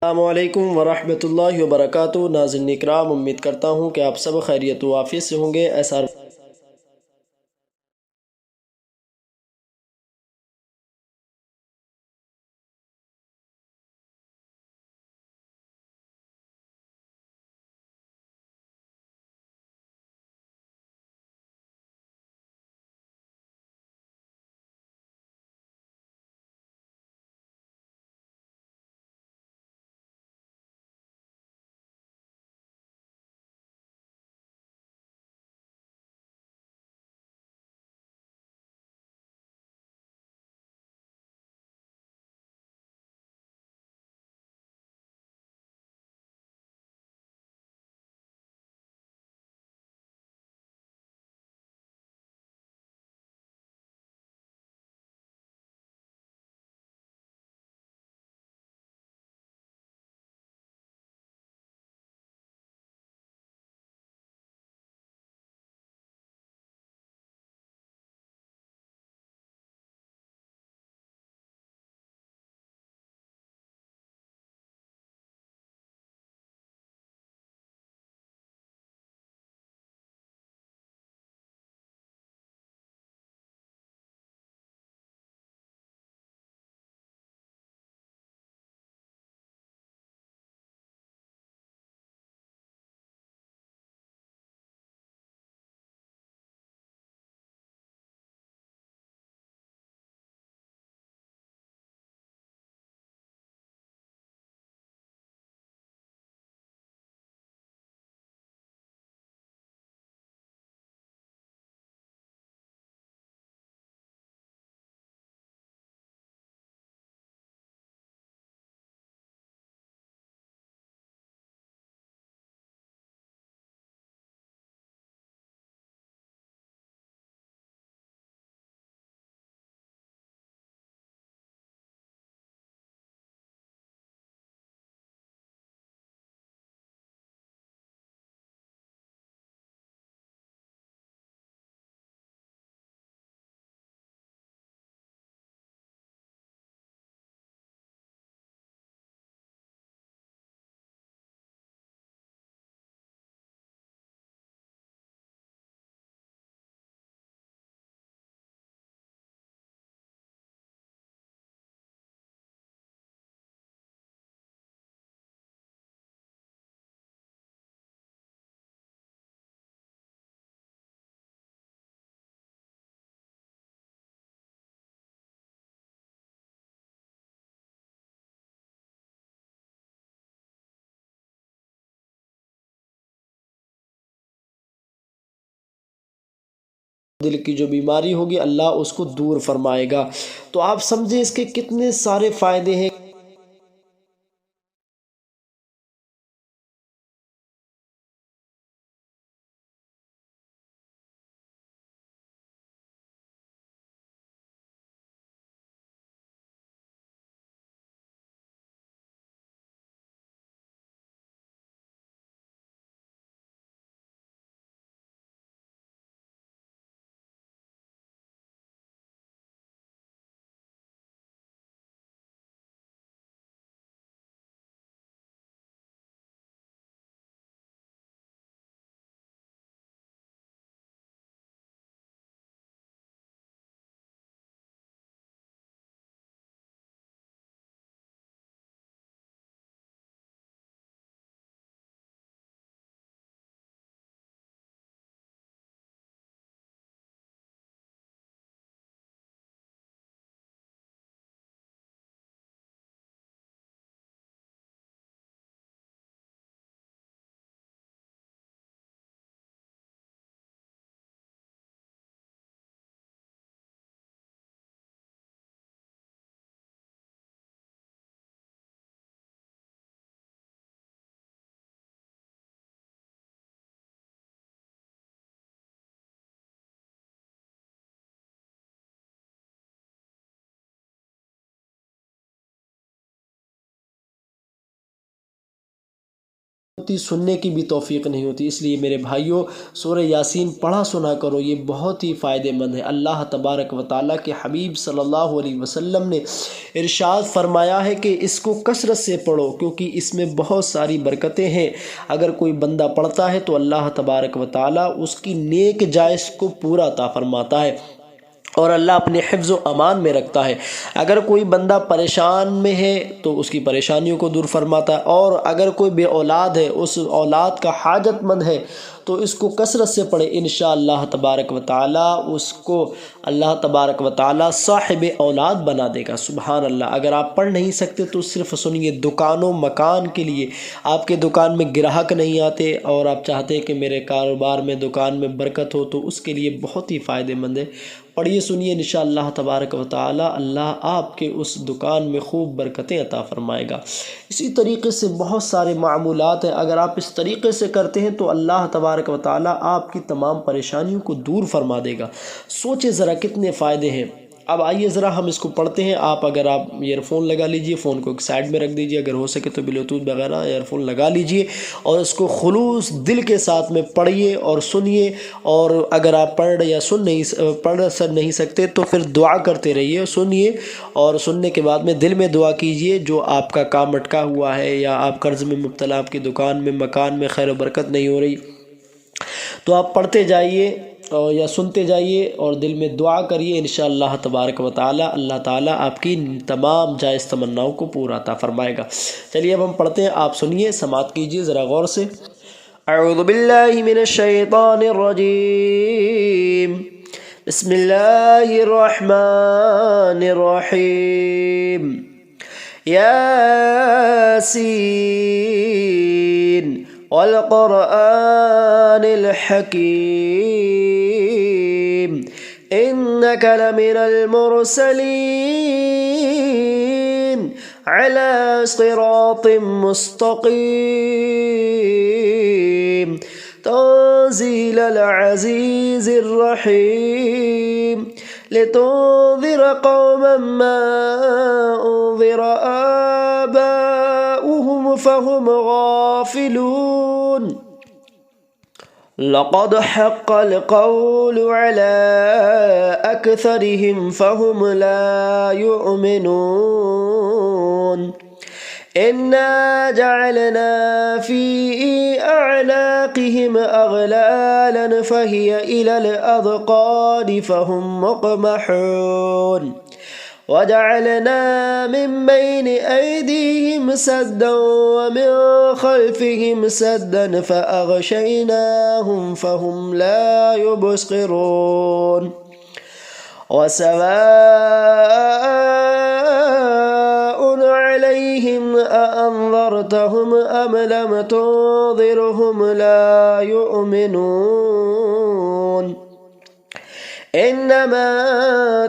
अस्सलामुअलैकुम वरहमतुल्लाहि वबरकातुहू। नाज़रीन इकराम, उम्मीद करता हूँ कि आप सब खैरियत व आफियत से होंगे। ऐसा दिल की जो बीमारी होगी अल्लाह उसको दूर फरमाएगा। तो आप समझे इसके कितने सारे फ़ायदे हैं। होती, सुनने की भी तौफीक नहीं होती। इसलिए मेरे भाइयों, सूरह यासीन पढ़ा सुना करो, ये बहुत ही फ़ायदेमंद है। अल्लाह तबारक व तआला के हबीब सल्लल्लाहु अलैहि वसल्लम ने इरशाद फरमाया है कि इसको कसरत से पढ़ो, क्योंकि इसमें बहुत सारी बरकतें हैं। अगर कोई बंदा पढ़ता है तो अल्लाह तबारक व तआला उसकी नेक जायज़ को पूरा अता फरमाता है और अल्लाह अपने हिफ्ज़ व अमान में रखता है। अगर कोई बंदा परेशान में है तो उसकी परेशानियों को दूर फरमाता है, और अगर कोई बे औलाद है, उस औलाद का हाजतमंद है, तो इसको कसरत से पढ़े, इंशाअल्लाह तबारक व तआला उसको अल्लाह तबारक व तआला साहिब औलाद बना देगा। सुबहान अल्लाह। अगर आप पढ़ नहीं सकते तो सिर्फ सुनिए। दुकानों मकान के लिए, आपके दुकान में ग्राहक नहीं आते और आप चाहते हैं कि मेरे कारोबार में, दुकान में बरकत हो, तो उसके लिए बहुत ही फ़ायदेमंद है। पढ़िए सुनिए, इंशाअल्लाह तबारक व तआला अल्लाह आपके उस दुकान में खूब बरकतें अता फरमाएगा। इसी तरीके से बहुत सारे मामूलात हैं। अगर आप इस तरीके से करते हैं तो अल्लाह तबारक व तआला आपकी तमाम परेशानियों को दूर फरमा देगा। सोचिए ज़रा कितने फ़ायदे हैं। अब आइए ज़रा हम इसको पढ़ते हैं। अगर आप ईयरफ़ोन लगा लीजिए, फ़ोन को एक साइड में रख दीजिए, अगर हो सके तो ब्लूटूथ वगैरह ईयरफ़ोन लगा लीजिए और इसको खुलूस दिल के साथ में पढ़िए और सुनिए। और अगर आप पढ़ नहीं सकते तो फिर दुआ करते रहिए, सुनिए और सुनने के बाद में दिल में दुआ कीजिए। जो आपका काम अटका हुआ है या आप कर्ज़ में मुब्तला, आपकी दुकान में, मकान में खैर बरकत नहीं हो रही, तो आप पढ़ते जाइए और या सुनते जाइए और दिल में दुआ करिए। इंशाअल्लाह तबारक व तआला अल्लाह ताला आपकी तमाम जायज़ तमन्नाओं को पूरा अता फरमाएगा। चलिए अब हम पढ़ते हैं, आप सुनिए, समाअत कीजिए ज़रा गौर से। अऊज़ु बिल्लाहि मिनश शैतानिर रजीम, बिस्मिल्लाहिर रहमानिर रहीम, यासीन वल क़ुरआनिल हकीम, इन्नका लमिनल मुरसलीन अला सिरातिम मुस्तक़ीम, तंज़ीलल अज़ीज़िर रहीम, लितुन्ज़िर क़ौमन मा उन्ज़िर आबाउहुम फ़हुम गाफ़िलून, लक़द हक़्क़ल क़ौलु अला अक्सरिहिम फ़हुम ला युमिनून, इन्ना जअलना फ़ी अअनाक़िहिम अग़लालन फ़हिय इलल अज़क़ानि फ़हुम मुक़महून, वजअलना मिन बैनि ऐदीहिम सद्दन वमिन ख़ल्फ़िहिम सद्दन फ़अग़शयनाहुम फ़हुम ला युबसिरून, वसवाअन अलैहिम अअन्ज़रतहुम अम लम तुन्ज़िरहुम ला युमिनून, इन्नमा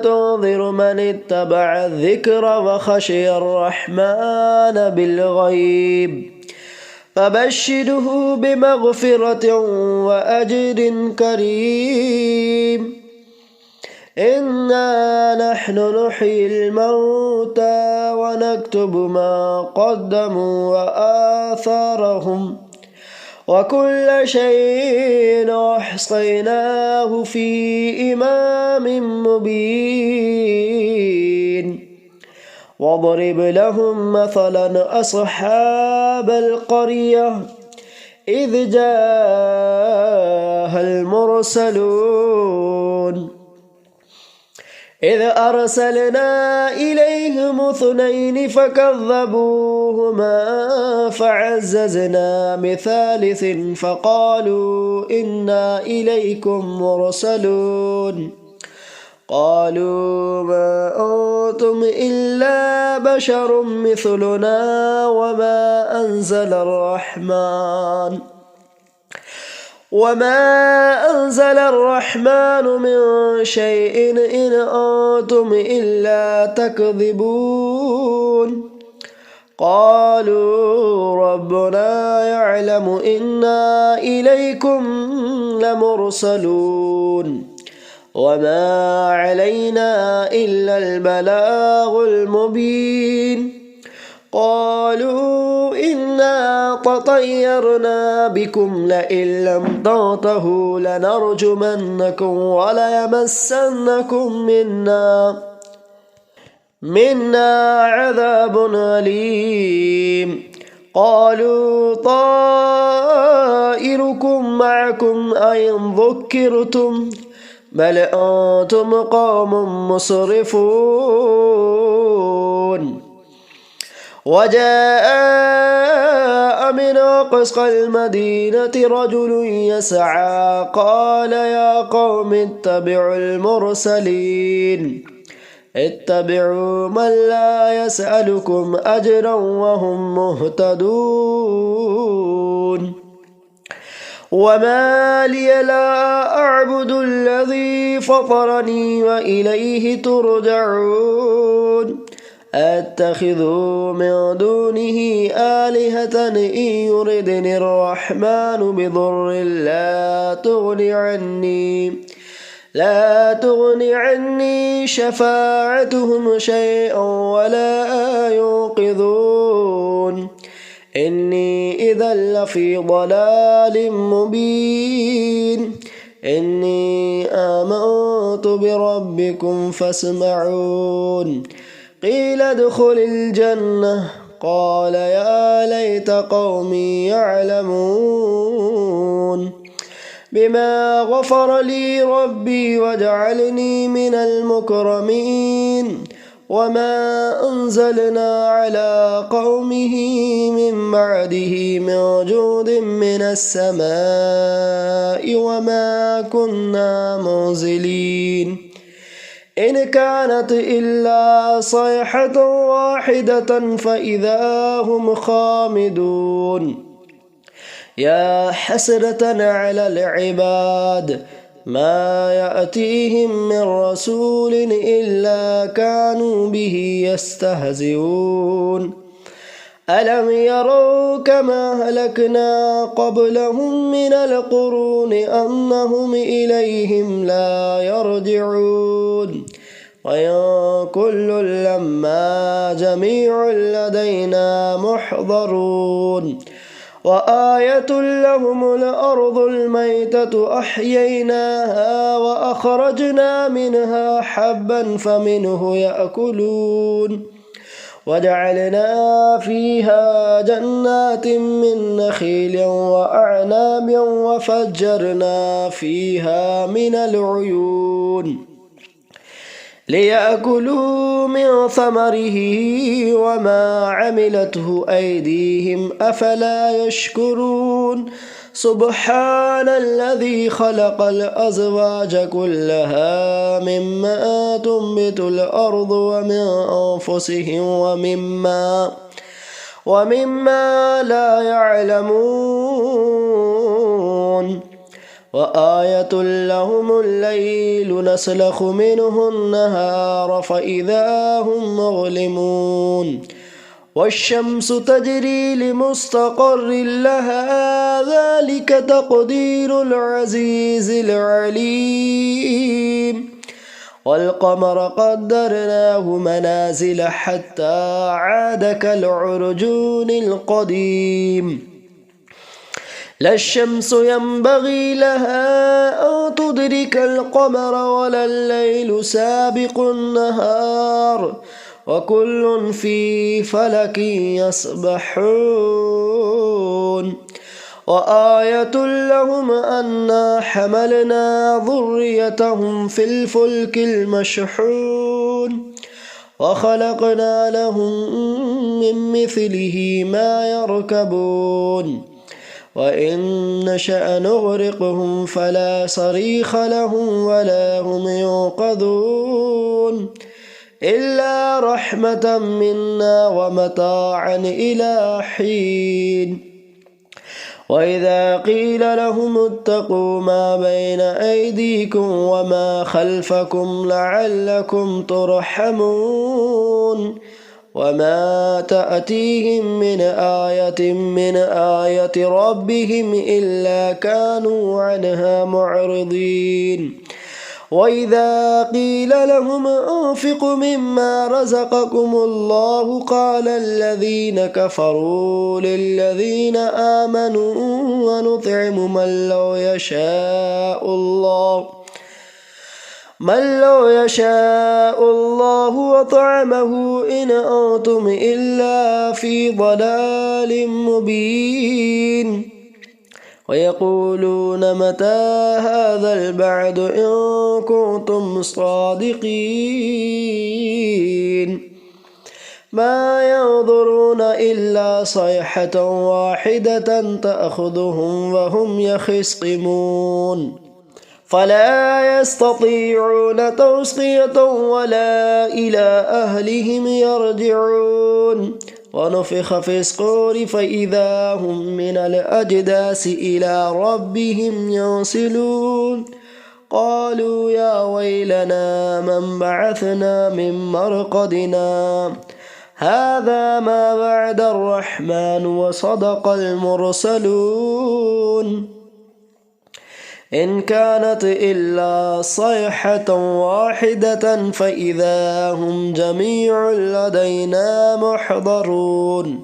तुन्ज़िरु मन इत्तबअ अज़्ज़िक्र व ख़शियर रहमान बिलग़ैब, फ़बश्शिरहु बिमग़फ़िरतिन व अज्रिन करीम, इन्ना नहनु नुह्यिल मौता व नक्तुबु मा क़द्दमू व आसारहुम व कुल्ल शैइन अहसैनाहु फ़ी इमामिन मुबीन, वضرب लहुम मसलन अस्हाबल क़रियह इज़ जाअल मुरसलून, إذ أرسلنا إليهم اثنين فكذبوهما فعززنا بثالث فقالوا إنا إليكم مرسلون، قالوا ما أنتم إلا بشر مثلنا وما أنزل الرحمن من شيء إن أنتم إلا تكذبون، قالوا ربنا يعلم إنا إليكم لمرسلون وما علينا إلا البلاغ المبين، قالوا إنا تطيرنا بكم لئن لم تنتهوا لنرجمنكم وليمسنكم منا عذاب أليم. قالوا طائركم معكم أئن ذكرتم بل أنتم قوم مسرفون. وجاء من أقصى المدينة رجل يسعى قال يا قوم اتبعوا المرسلين اتبعوا من لا يسألكم أجرا وهم مهتدون. وما لي لا أعبد الذي فطرني وإليه ترجعون. أتخذ من دونه آلهة إن يردني الرحمن بضر لا تغني عني شفاعتهم شيئا ولا ينقذون. إني إذا لفي ضلال مبين. إني آمنت بربكم فاسمعون. قيل ادخل الجنة قال يا ليت قومي يعلمون بما غفر لي ربي وجعلني من المكرمين. وما أنزلنا على قومه من بعده من جود من السماء وما كنا منزلين. إن كانت إلا صيحة واحدة فإذا هم خامدون. يا حسرة على العباد ما يأتيهم من رسول إلا كانوا به يستهزئون. ألم يروا كما هلكنا قبلهم من القرون أنهم إليهم لا يرجعون. وإن كل لما جميع لدينا محضرون. وآية لهم الأرض الميتة أحييناها وأخرجنا منها حبا فمنه يأكلون. وجعلنا فيها جنات من نخيل وأعناب وفجرنا فيها من العيون ليأكلوا من ثمره وما عملته أيديهم أفلا يشكرون. سبحان الذي خلق الأزواج كلها مما تنبت الأرض ومن أنفسهم ومما لا يعلمون. وآية لهم الليل نسلخ منه النهار فإذا هم مظلمون. والشمس تجري لمستقر لها ذلك تقدير العزيز العليم. والقمر قدرناه منازل حتى عاد كالعرجون القديم. لا الشمس ينبغي لها أن تدرك القمر ولا الليل سابق النهار وكل في فلك يسبحون. وآية لهم أنا حملنا ذريتهم في الفلك المشحون وخلقنا لهم من مثله ما يركبون. وإن نشأ نغرقهم فلا صريخ لهم ولا هم ينقذون إلا رحمة منا ومتاعا إلى حين. وإذا قيل لهم اتقوا ما بين أيديكم وما خلفكم لعلكم ترحمون. وما تأتيهم من آية ربهم إلا كانوا عنها معرضين. وإذا قيل لهم أنفقوا مما رزقكم الله قال الذين كفروا للذين آمنوا ونطعم من لو يشاء الله وطعمه إن أنتم إلا في ضلال مبين ويقولون متى هذا البعد إن كنتم صادقين ما ينظرون إلا صيحة واحدة تأخذهم وهم يخصمون فلا يستطيعون توصية ولا إلى أهلهم يرجعون ونفخ في الصور فإذا هم من الأجداث إلى ربهم ينسلون قالوا يا ويلنا من بعثنا من مرقدنا هذا ما وعد الرحمن وصدق المرسلون إن كانت إلا صيحة واحدة فإذا هم جميع لدينا محضرون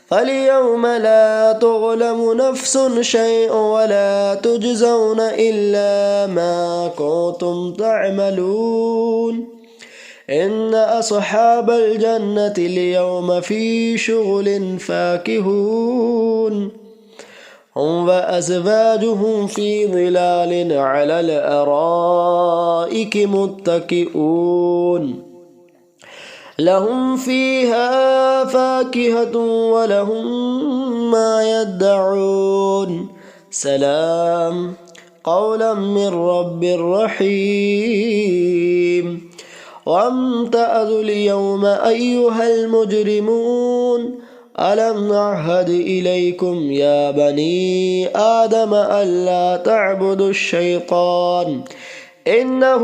فاليوم لا تظلم نفس شيء ولا تجزون إلا ما كنتم تعملون إن أصحاب الجنة اليوم في شغل فاكهون هم وأزواجهم في ظلال على الأرائك متكئون لهم فيها فاكهة ولهم ما يدعون سلام قولا من رب رحيم وامتازوا اليوم أيها المجرمون ألم نعهد إليكم يا بني آدم ألا تعبدوا الشيطان إنه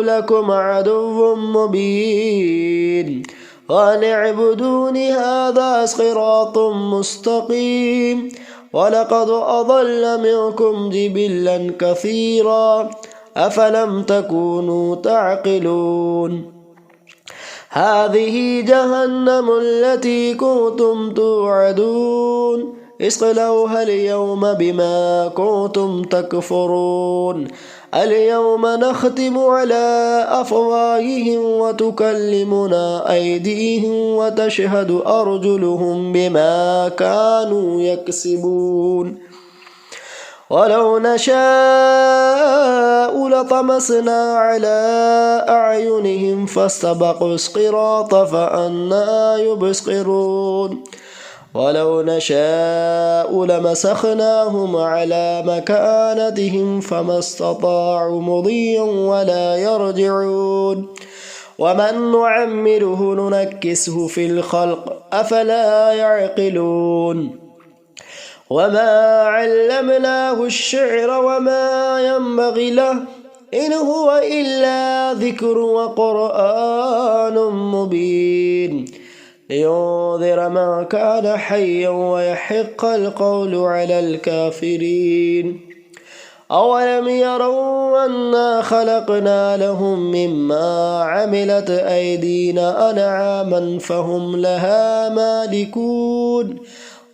لكم عدو مبين وأن اعبدون هذا صراط مستقيم ولقد أضل منكم جبلا كثيرا أفلم تكونوا تعقلون هذه جهنم التي كنتم توعدون اصلوها اليوم بما كنتم تكفرون اليوم نختم على أفواههم وتكلمنا أيديهم وتشهد أرجلهم بما كانوا يكسبون ولو نشاء لطمسنا على أعينهم فاستبقوا الصراط فأنى يبصرون ولو نشاء لمسخناهم على مكانتهم فما استطاعوا مضيا ولا يرجعون ومن نعمره ننكسه في الخلق أفلا يعقلون وما علمناه الشعر وما ينبغي له إن هو إلا ذكر وقرآن مبين لينذر من كان حيا ويحق القول على الكافرين أولم يروا أنا خلقنا لهم مما عملت أيدينا أنعاما فهم لها مالكون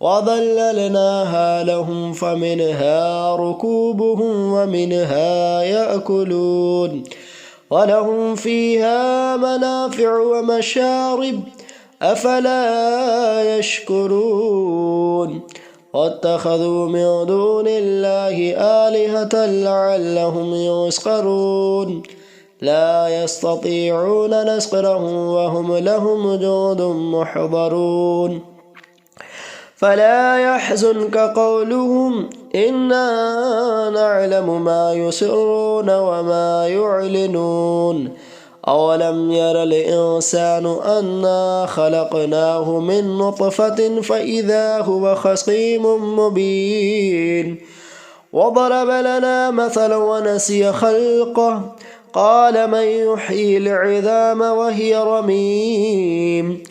وظللناها لهم فمنها ركوبهم ومنها يأكلون ولهم فيها منافع ومشارب أفلا يشكرون واتخذوا من دون الله آلهة لعلهم يسخرون لا يستطيعون نصرهم وهم لهم جند محضرون فلا يحزنك قولهم إنا نعلم ما يسرون وما يعلنون أولم ير الإنسان أنا خلقناه من نطفة فإذا هو خصيم مبين وضرب لنا مثلا ونسي خلقه قال من يحيي العظام وهي رميم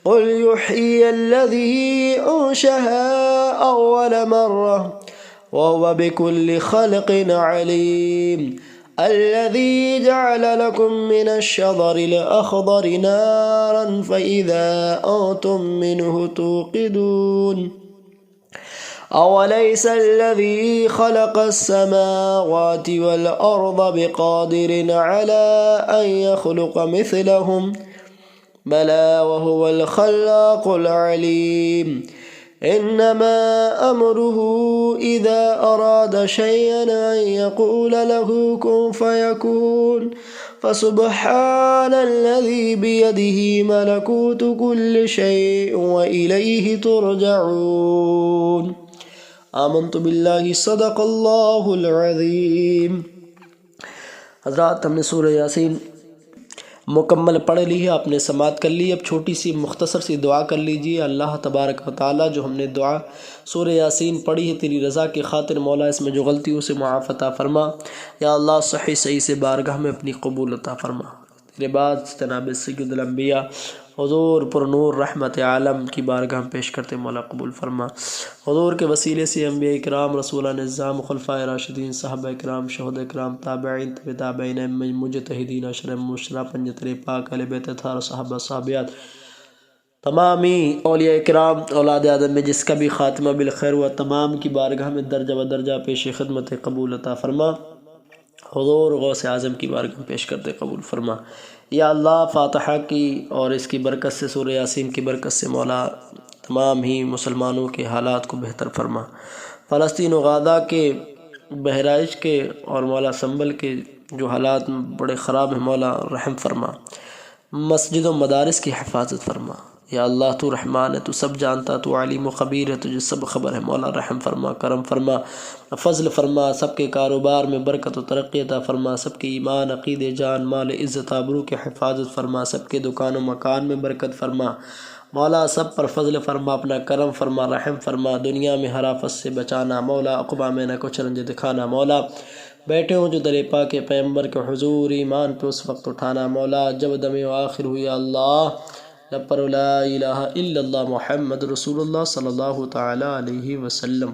قل يحيي الذي أنشأها أول مرة وهو بكل خلق عليم الذي जअल लकुम मिनश्शजरिल अख़दरि नारन फ़इज़ा अंतुम मिन्हु तूक़िदून अवलैसल्लज़ी ख़लक़स्समावाति वल अर्ज़ बिक़ादिरिन अला अन यख़्लुक़ मिस्लहुम बला वहुवल ख़ल्लाक़ुल अलीम इन्नमा अम्रुहु इज़ा अराद शयअन अन यक़ूल लहु कुन फ़यकून फ़सुब्हानल्लज़ी बियदिही मलकूतु कुल्लि शैइन व इलैहि तुरजऊन। आमन्तु बिल्लाहि सदक़ल्लाहुल अज़ीम। हज़रात, हमने सूरह यासीन मुकम्मल पढ़ ली है, आपने समात कर ली। अब छोटी सी मुख्तसर सी दुआ कर लीजिए। अल्लाह तबारक व तआला, जो हमने दुआ सूरह यासीन पढ़ी है तेरी रज़ा की खातिर, मौला इसमें जो गलती हो उसे मुआफ़ अता फ़रमा। या अल्लाह सही सही से बारगाह में अपनी कबूल अता फ़रमा। तेरे बाद जनाब सय्यदुल अंबिया हुज़ूर पुरनूर रहमत आलम की बारगाह में पेश करते मौला कबूल फ़रमा। हुज़ूर के वसीले से अंबिया इकराम, रसूलान निज़ाम, खुलफ़ाए राशिदीन, सहाबा इकराम, शुहदा इकराम, ताबईन, तबे ताबईन, मुजतहिदीन, अशरम मुशरा, पंजतरे पाक, अहले बैत अताहार, सहाबा सहाबियात, तमामी औलिया इकराम, औलाद आदम में जिसका भी ख़ात्मा बिल खैर हुआ, तमाम की बारगाह में दर्जा व दर्जा पेश खिदमत कबूल अता फ़रमा। हुज़ूर गौस आज़म की बारगाह में पेश करते कबूल फ़रमा। या अल्लाह, फ़ातिहा की और इसकी बरकत से, सूरह यासीन की बरकत से मौला तमाम ही मुसलमानों के हालात को बेहतर फ़रमा। फ़लस्तीन व गाज़ा के, बहराइच के और मौला संबल के जो हालात बड़े ख़राब हैं, मौला रहम फ़रमा। मस्जिद व मदारिस की हिफाजत फ़रमा। या अल्लाह, तू रहमान है, तू सब जानता, तू आलिम व ख़बीर है, तुझे सब खबर है। मौला रहम फ़रमा, करम फ़रमा, फ़ज़ल फ़रमा, सबके कारोबार में बरकत व तरक्की अता फ़रमा, सबके ईमान, अक़ीदे, जान, माल, इज़्ज़त, आबरू की हिफाजत फ़रमा, सबके दुकान व मकान में बरकत फ़रमा। मौला सब पर फ़ज़ल फ़रमा, अपना करम फ़रमा, रहम फ़रमा, दुनिया में हर आफ़त से बचाना। मौला अक़बा में न कुछ रंज दिखाना। मौला बैठे हों जो दरे पाक के पैगम्बर के हुज़ूर ईमान पे उस वक्त उठाना। मौला जब दमे आखिर हुई, अल्लाह लब पर ला इलाहा इल्लल्लाह मुहम्मद रसूलुल्लाह सल्लल्लाहु तआला अलैहि वसल्लम।